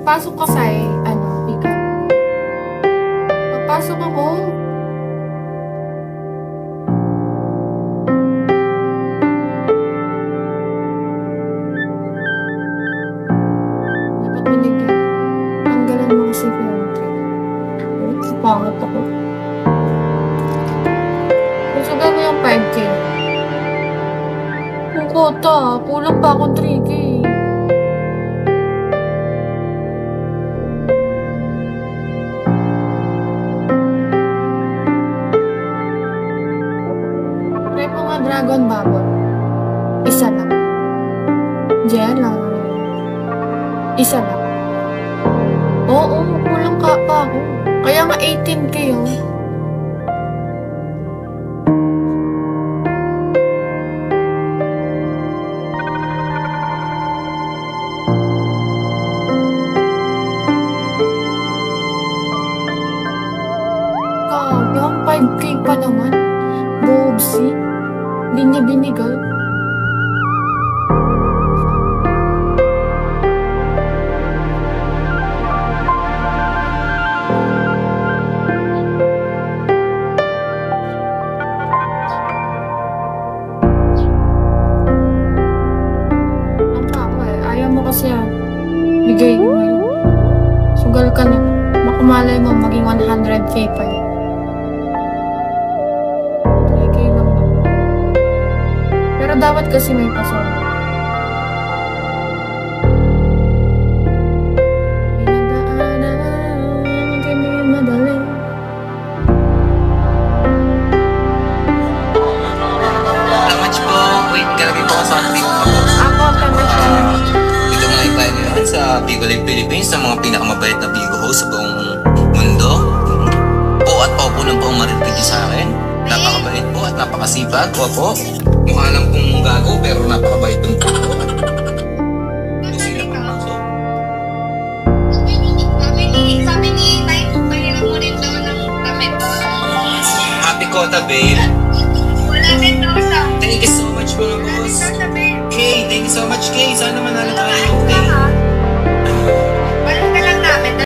Papasok ka sa ikaw. Papasok ako. Dapat binigyan. Tanggalan mo kasi filter. Pangat ako. Susugan mo yung 5K. Yung kota, kulang pa akong 3K. Try mo nga Dragon Bubble. Isa lang. Diyan lang. Isa lang. Oo, kulang ka pa ako. Kaya nga 18K oh. Kaya 5K pa naman. Bobsy. Hindi niya binigay. Ayaw mo kasi bigay mo yun. Sugal ka na. Baka malay mo maging 100K pa yun. 3K lang naman. Pero dapat kasi may pasok. Pinagdaanan, hindi madali. Salamat po. Wait, grabe po sa ating mga po. Ako, tama siya. Dito nga tayo ngayon sa Bigo Live Philippines, sa mga pinakamabait na Bigo host sa buong mundo. Po at opo lang po ang marinig sa akin. Napakabait po at napakasipag. Opo. Mukha lang pong gago pero napakabait po po. Gusto lang po maso. Sabi ni Tay, pahiram mo rin daw ng damit. Happy Kota, babe. Wala din daw sa... Thank you so much mga boss. Sabi, Kay, thank you so much, Kay. Sana manalo tayo. wala Kay. ha.